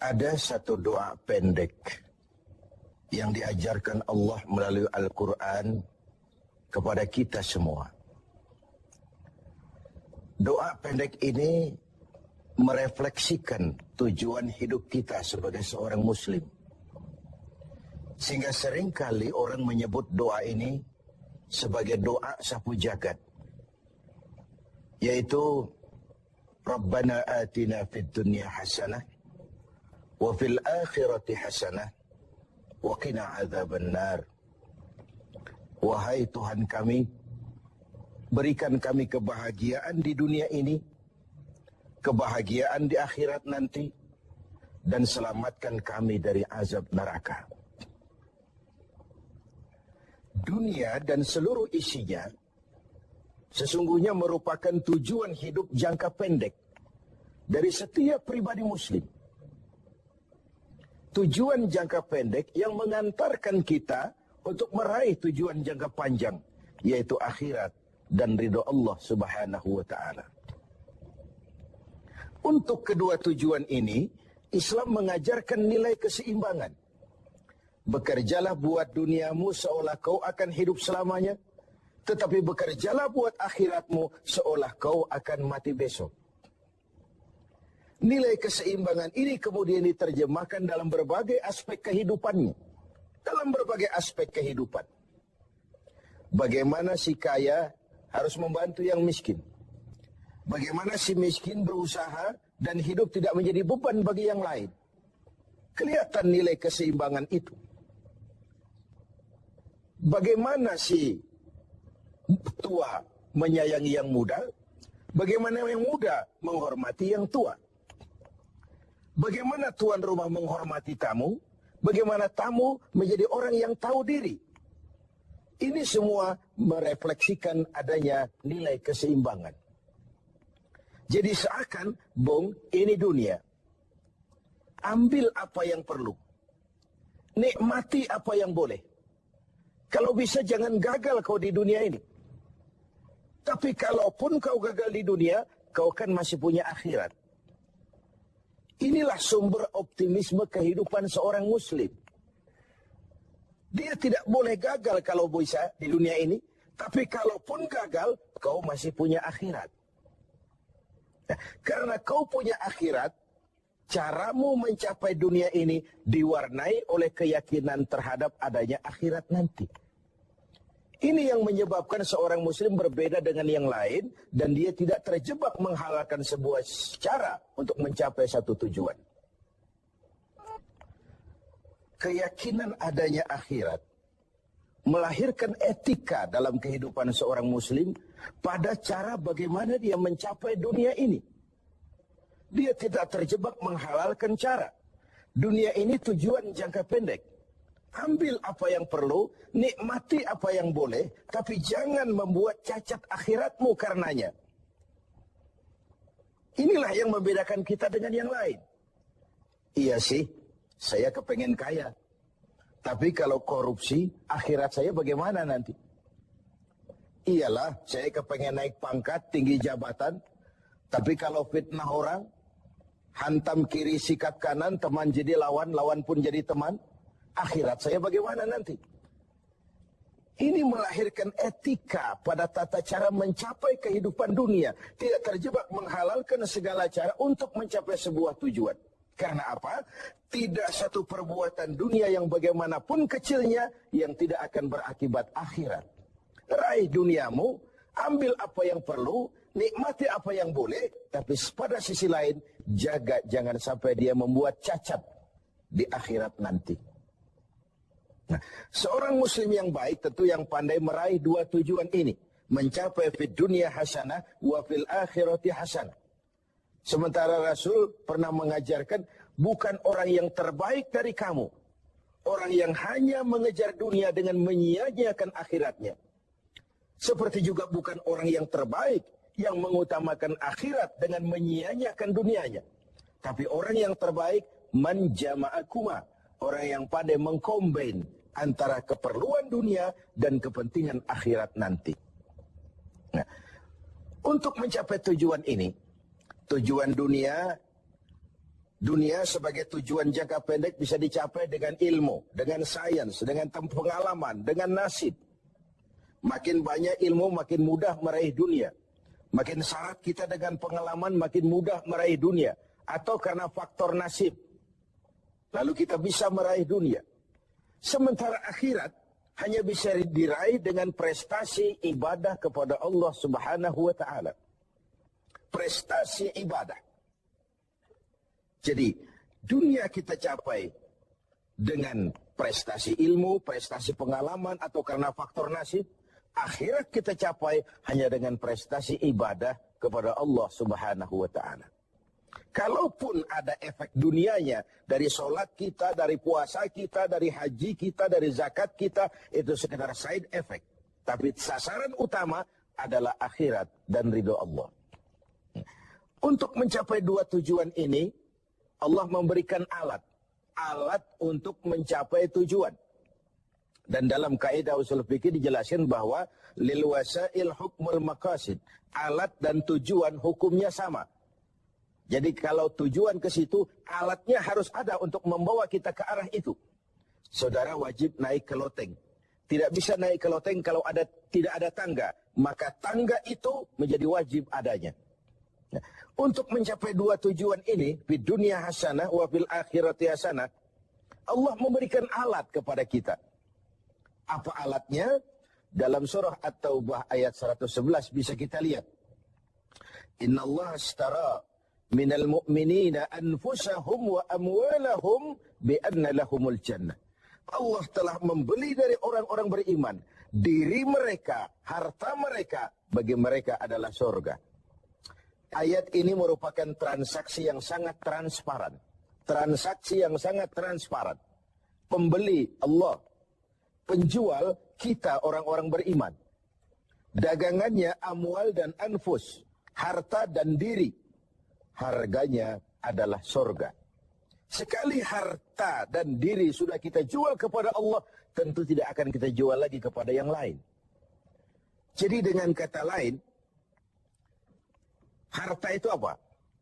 Ada satu doa pendek yang diajarkan Allah melalui Al-Quran kepada kita semua. Doa pendek ini merefleksikan tujuan hidup kita sebagai seorang muslim. Sehingga seringkali orang menyebut doa ini sebagai doa sapu jagat. Yaitu Rabbana atina fid dunya hasanah wa fil akhirati hasanah wa qina adzabannar. Wahai Tuhan kami, berikan kami kebahagiaan di dunia ini, kebahagiaan di akhirat nanti, dan selamatkan kami dari azab neraka. Dunia dan seluruh isinya sesungguhnya merupakan tujuan hidup jangka pendek dari setiap pribadi muslim. Tujuan jangka pendek yang mengantarkan kita untuk meraih tujuan jangka panjang, yaitu akhirat dan ridho Allah Subhanahu wa ta'ala. Untuk kedua tujuan ini, Islam mengajarkan nilai keseimbangan. Bekerjalah buat duniamu seolah kau akan hidup selamanya, tetapi bekerjalah buat akhiratmu seolah kau akan mati besok. Nilai keseimbangan ini kemudian diterjemahkan dalam berbagai aspek kehidupannya. Dalam berbagai aspek kehidupan. Bagaimana si kaya harus membantu yang miskin. Bagaimana si miskin berusaha dan hidup tidak menjadi beban bagi yang lain. Kelihatan nilai keseimbangan itu. Bagaimana si tua menyayangi yang muda, bagaimana yang muda menghormati yang tua. Bagaimana tuan rumah menghormati tamu, bagaimana tamu menjadi orang yang tahu diri. Ini semua merefleksikan adanya nilai keseimbangan. Jadi seakan, Bung, ini dunia. Ambil apa yang perlu. Nikmati apa yang boleh. Kalau bisa jangan gagal kau di dunia ini. Tapi kalaupun kau gagal di dunia, kau kan masih punya akhirat. Inilah sumber optimisme kehidupan seorang muslim. Dia tidak boleh gagal kalau bisa di dunia ini. Tapi kalaupun gagal, kau masih punya akhirat. Nah, karena kau punya akhirat, caramu mencapai dunia ini diwarnai oleh keyakinan terhadap adanya akhirat nanti. Ini yang menyebabkan seorang muslim berbeda dengan yang lain dan dia tidak terjebak menghalalkan sebuah cara untuk mencapai satu tujuan. Keyakinan adanya akhirat melahirkan etika dalam kehidupan seorang muslim pada cara bagaimana dia mencapai dunia ini. Dia tidak terjebak menghalalkan cara. Dunia ini tujuan jangka pendek. Ambil apa yang perlu, nikmati apa yang boleh, tapi jangan membuat cacat akhiratmu karenanya. Inilah yang membedakan kita dengan yang lain. Iya sih, saya kepengen kaya. Tapi kalau korupsi, akhirat saya bagaimana nanti? Iyalah, saya kepengen naik pangkat, tinggi jabatan. Tapi kalau fitnah orang, hantam kiri sikat kanan, teman jadi lawan, lawan pun jadi teman. Akhirat saya bagaimana nanti? Ini melahirkan etika pada tata cara mencapai kehidupan dunia. Tidak terjebak menghalalkan segala cara untuk mencapai sebuah tujuan. Karena apa? Tidak satu perbuatan dunia yang bagaimanapun kecilnya yang tidak akan berakibat akhirat. Raih duniamu, ambil apa yang perlu, nikmati apa yang boleh, tapi pada sisi lain, jaga jangan sampai dia membuat cacat di akhirat nanti. Nah, seorang muslim yang baik tentu yang pandai meraih dua tujuan ini. Mencapai fid dunya hasanah wa fil akhirati hasanah. Sementara Rasul pernah mengajarkan bukan orang yang terbaik dari kamu. Orang yang hanya mengejar dunia dengan menyia-nyiakan akhiratnya. Seperti juga bukan orang yang terbaik yang mengutamakan akhirat dengan menyia-nyiakan dunianya. Tapi orang yang terbaik man jama'akuma. Orang yang pandai mengkombin antara keperluan dunia dan kepentingan akhirat nanti. Nah, untuk mencapai tujuan ini, tujuan dunia Dunia sebagai tujuan jangka pendek bisa dicapai dengan ilmu, dengan sains, dengan pengalaman, dengan nasib. Makin banyak ilmu, makin mudah meraih dunia. Makin syarat kita dengan pengalaman, makin mudah meraih dunia. Atau karena faktor nasib. Lalu kita bisa meraih dunia. Sementara akhirat hanya bisa diraih dengan prestasi ibadah kepada Allah Subhanahu wa Ta'ala. Prestasi ibadah. Jadi, dunia kita capai dengan prestasi ilmu, prestasi pengalaman, atau karena faktor nasib. Akhirat kita capai hanya dengan prestasi ibadah kepada Allah Subhanahu wa Ta'ala. Kalaupun ada efek dunianya, dari sholat kita, dari puasa kita, dari haji kita, dari zakat kita, itu sekedar side effect. Tapi sasaran utama adalah akhirat dan ridho Allah. Untuk mencapai dua tujuan ini, Allah memberikan alat untuk mencapai tujuan. Dan dalam kaidah usul fikih dijelaskan bahwa lil wasail hukmul maqasid. Alat dan tujuan hukumnya sama. Jadi kalau tujuan ke situ, alatnya harus ada untuk membawa kita ke arah itu. Saudara wajib naik ke loteng. Tidak bisa naik ke loteng kalau tidak ada tangga. Maka tangga itu menjadi wajib adanya. Nah, untuk mencapai dua tujuan ini, di dunia hasanah wa fil akhirati hasanah, Allah memberikan alat kepada kita. Apa alatnya? Dalam surah At-Taubah ayat 111 bisa kita lihat. Inna Allah astara minal mu'minina anfusahum wa amwalahum bi'anna lahumul jannah. Allah telah membeli dari orang-orang beriman diri mereka, harta mereka, bagi mereka adalah surga. Ayat ini merupakan transaksi yang sangat transparan. Transaksi yang sangat transparan. Pembeli Allah, penjual kita orang-orang beriman. Dagangannya amwal dan anfus, harta dan diri. Harganya adalah surga. Sekali harta dan diri sudah kita jual kepada Allah, tentu tidak akan kita jual lagi kepada yang lain. Jadi dengan kata lain, harta itu apa?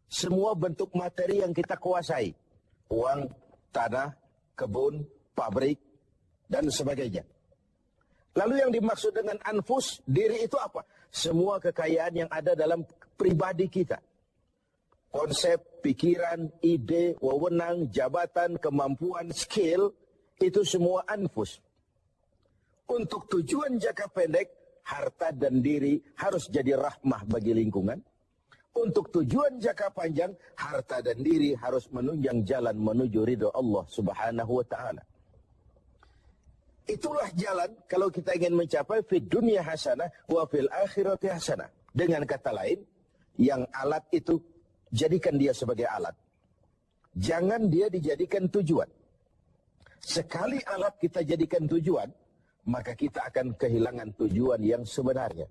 Semua bentuk materi yang kita kuasai. Uang, tanah, kebun, pabrik, dan sebagainya. Lalu yang dimaksud dengan anfus, diri itu apa? Semua kekayaan yang ada dalam pribadi kita. Konsep, pikiran, ide, wewenang, jabatan, kemampuan, skill, itu semua anfus. Untuk tujuan jangka pendek, harta dan diri harus jadi rahmah bagi lingkungan. Untuk tujuan jangka panjang, harta dan diri harus menunjang jalan menuju ridho Allah Subhanahu wa Ta'ala. Itulah jalan kalau kita ingin mencapai fid dunya hasanah wa fil akhirati hasanah. Dengan kata lain, yang alat itu jadikan dia sebagai alat. Jangan dia dijadikan tujuan. Sekali alat kita jadikan tujuan, maka kita akan kehilangan tujuan yang sebenarnya.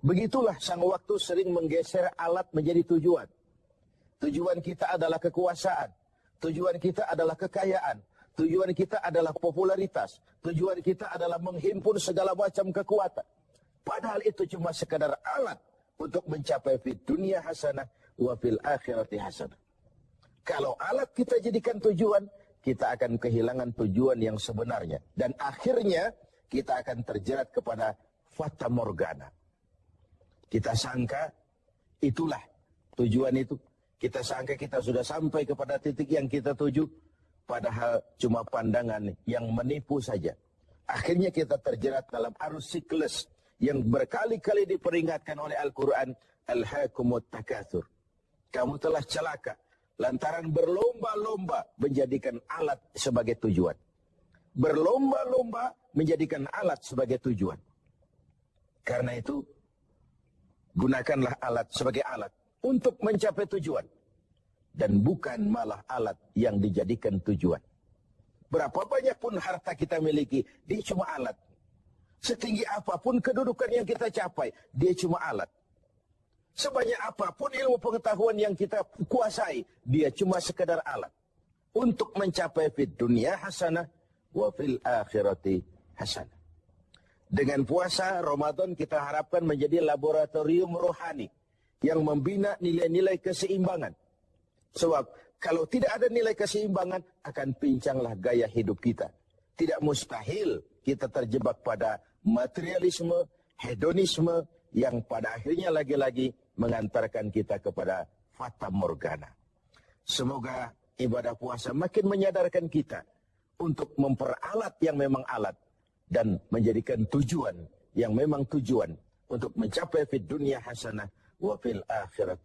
Begitulah sang waktu sering menggeser alat menjadi tujuan. Tujuan kita adalah kekuasaan. Tujuan kita adalah kekayaan. Tujuan kita adalah popularitas. Tujuan kita adalah menghimpun segala macam kekuatan. Padahal itu cuma sekadar alat untuk mencapai fid dunya hasanah wa fil akhirati hasanah. Kalau alat kita jadikan tujuan, kita akan kehilangan tujuan yang sebenarnya. Dan akhirnya kita akan terjerat kepada fata morgana. Kita sangka itulah tujuan itu. Kita sangka kita sudah sampai kepada titik yang kita tuju. Padahal cuma pandangan yang menipu saja. Akhirnya kita terjerat dalam arus siklus yang berkali-kali diperingatkan oleh Al-Quran. Alhaakumut takatsur. Kamu telah celaka lantaran berlomba-lomba menjadikan alat sebagai tujuan. Berlomba-lomba menjadikan alat sebagai tujuan. Karena itu, gunakanlah alat sebagai alat untuk mencapai tujuan. Dan bukan malah alat yang dijadikan tujuan. Berapa banyak pun harta kita miliki, dia cuma alat. Setinggi apapun kedudukan yang kita capai, dia cuma alat. Sebanyak apapun ilmu pengetahuan yang kita kuasai, dia cuma sekedar alat. Untuk mencapai fid dunya hasanah, wa fil akhirati hasanah. Dengan puasa Ramadan kita harapkan menjadi laboratorium rohani yang membina nilai-nilai keseimbangan. Sebab kalau tidak ada nilai keseimbangan, akan pincanglah gaya hidup kita. Tidak mustahil kita terjebak pada materialisme, hedonisme, yang pada akhirnya lagi-lagi mengantarkan kita kepada fata morgana. Semoga ibadah puasa makin menyadarkan kita untuk memperalat yang memang alat, dan menjadikan tujuan yang memang tujuan untuk mencapai fid dunya hasanah wa fil akhirat.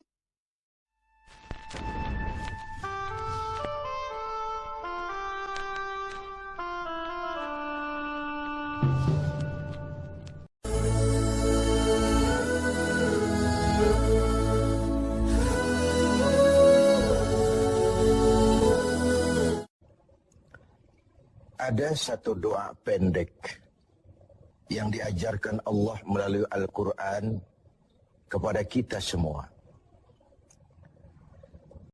Ada satu doa pendek yang diajarkan Allah melalui Al-Quran kepada kita semua.